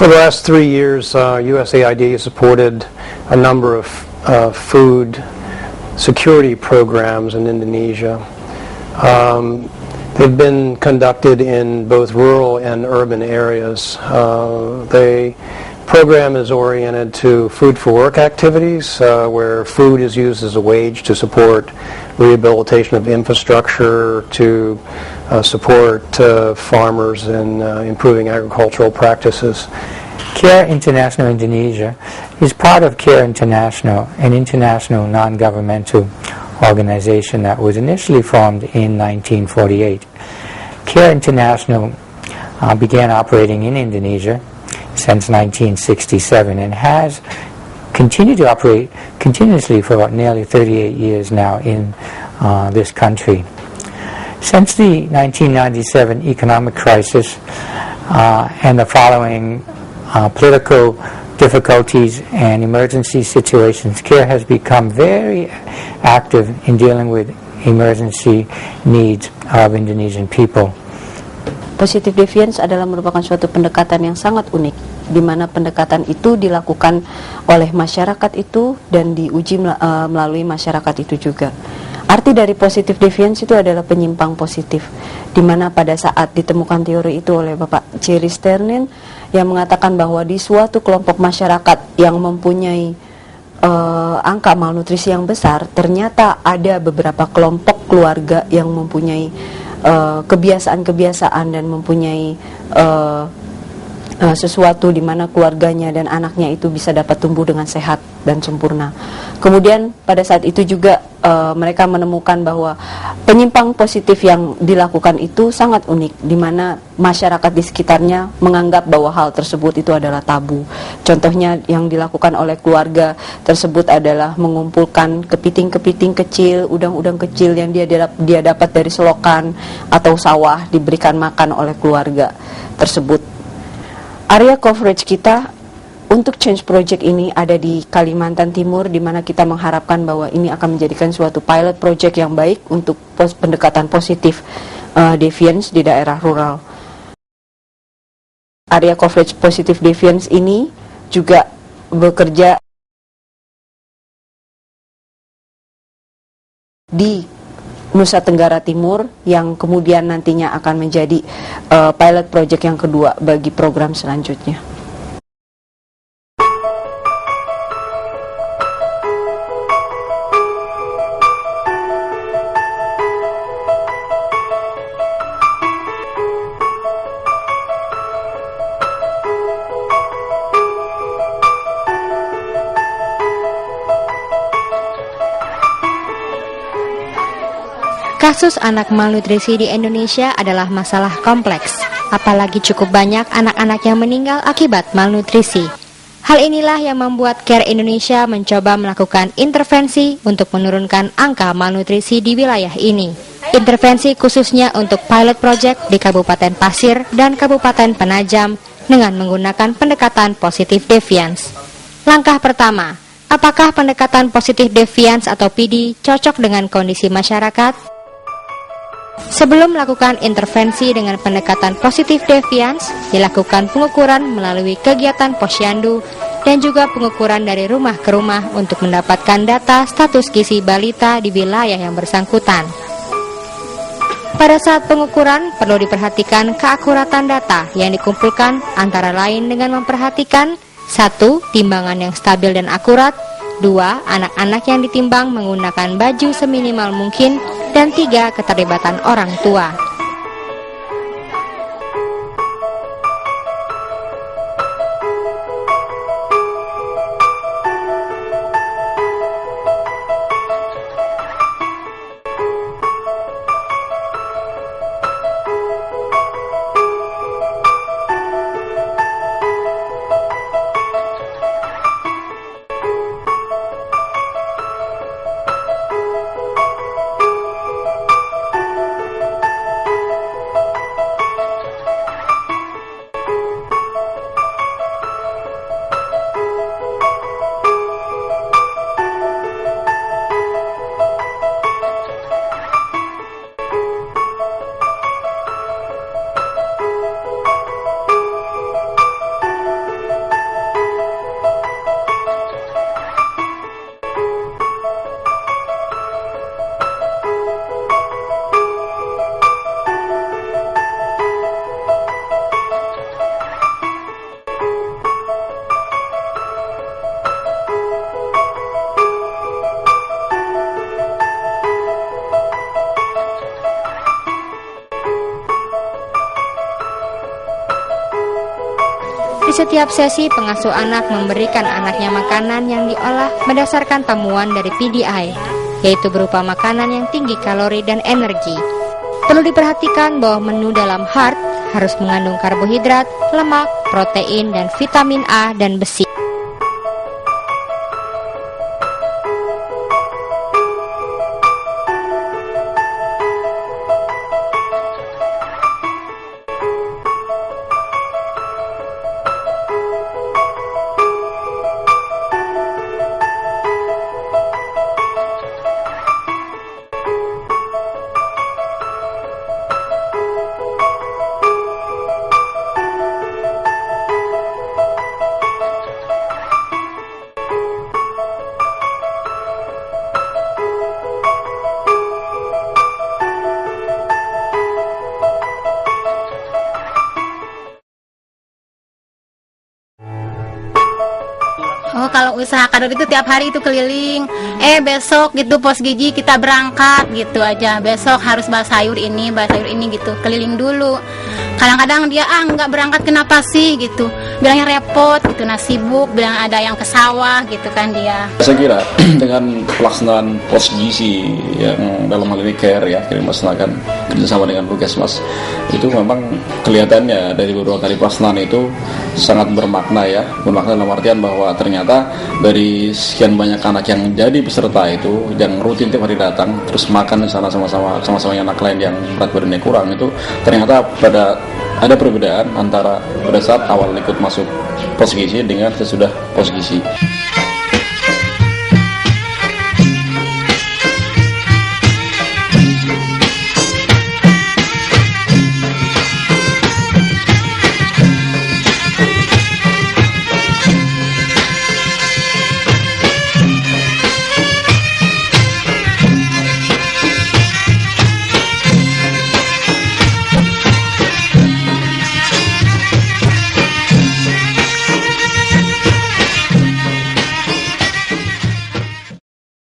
For the last 3 years, USAID has supported a number of food security programs in Indonesia. They've been conducted in both rural and urban areas. The program is oriented to food for work activities, where food is used as a wage to support rehabilitation of infrastructure, to support farmers in improving agricultural practices. CARE International Indonesia is part of CARE International, an international non-governmental organization that was initially formed in 1948. CARE International began operating in Indonesia since 1967 and has continued to operate continuously for about nearly 38 years now in this country. Since the 1997 economic crisis and the following political difficulties and emergency situations, CARE has become very active in dealing with emergency needs of Indonesian people. Positive deviance adalah merupakan suatu pendekatan yang sangat unik, di mana pendekatan itu dilakukan oleh masyarakat itu dan diuji melalui masyarakat itu juga. Arti dari positive deviance itu adalah penyimpang positif, di mana pada saat ditemukan teori itu oleh Bapak Jerry Sternin yang mengatakan bahwa di suatu kelompok masyarakat yang mempunyai angka malnutrisi yang besar, ternyata ada beberapa kelompok keluarga yang mempunyai kebiasaan-kebiasaan dan mempunyai sesuatu di mana keluarganya dan anaknya itu bisa dapat tumbuh dengan sehat dan sempurna. Kemudian pada saat itu juga mereka menemukan bahwa penyimpang positif yang dilakukan itu sangat unik, di mana masyarakat di sekitarnya menganggap bahwa hal tersebut itu adalah tabu. Contohnya yang dilakukan oleh keluarga tersebut adalah mengumpulkan kepiting-kepiting kecil, udang-udang kecil yang dia dapat dari selokan atau sawah, diberikan makan oleh keluarga tersebut. Area coverage kita untuk Change Project ini ada di Kalimantan Timur, di mana kita mengharapkan bahwa ini akan menjadikan suatu pilot project yang baik untuk pendekatan positif deviance di daerah rural. Area coverage positive deviance ini juga bekerja di Nusa Tenggara Timur, yang kemudian nantinya akan menjadi pilot project yang kedua bagi program selanjutnya. Kasus anak malnutrisi di Indonesia adalah masalah kompleks, apalagi cukup banyak anak-anak yang meninggal akibat malnutrisi. Hal inilah yang membuat CARE Indonesia mencoba melakukan intervensi untuk menurunkan angka malnutrisi di wilayah ini. Intervensi khususnya untuk pilot project di Kabupaten Pasir dan Kabupaten Penajam dengan menggunakan pendekatan positive deviance. Langkah pertama, apakah pendekatan positive deviance atau PD cocok dengan kondisi masyarakat? Sebelum melakukan intervensi dengan pendekatan positive deviance, dilakukan pengukuran melalui kegiatan posyandu dan juga pengukuran dari rumah ke rumah untuk mendapatkan data status gizi balita di wilayah yang bersangkutan. Pada saat pengukuran, perlu diperhatikan keakuratan data yang dikumpulkan, antara lain dengan memperhatikan 1. Timbangan yang stabil dan akurat, 2. Anak-anak yang ditimbang menggunakan baju seminimal mungkin, dan 3. Keterlibatan orang tua. Di setiap sesi, pengasuh anak memberikan anaknya makanan yang diolah berdasarkan tamuan dari PDI, yaitu berupa makanan yang tinggi kalori dan energi. Perlu diperhatikan bahwa menu dalam HEART harus mengandung karbohidrat, lemak, protein, dan vitamin A dan besi. Oh, kalau usaha kador itu tiap hari itu keliling. Besok gitu pos gizi kita berangkat gitu aja. Besok harus bahas sayur ini gitu. Keliling dulu. Kadang-kadang dia nggak berangkat kenapa sih gitu. Bilangnya repot gitu, nah sibuk, bilang ada yang ke sawah gitu kan dia. Saya kira dengan pelaksanaan pos gizi yang dalam hal ini care ya, kita melaksanakan kerjasama dengan Puskesmas, itu memang kelihatannya dari beberapa kali pelaksanaan itu sangat bermakna ya. Bermakna dalam artian bahwa ternyata dari sekian banyak anak yang jadi peserta itu, yang rutin tiap hari datang, terus makan di sana sama-sama anak lain yang berat badannya kurang, itu ternyata ada perbedaan antara pada saat awal ikut masuk pos gizi dengan sesudah pos gizi.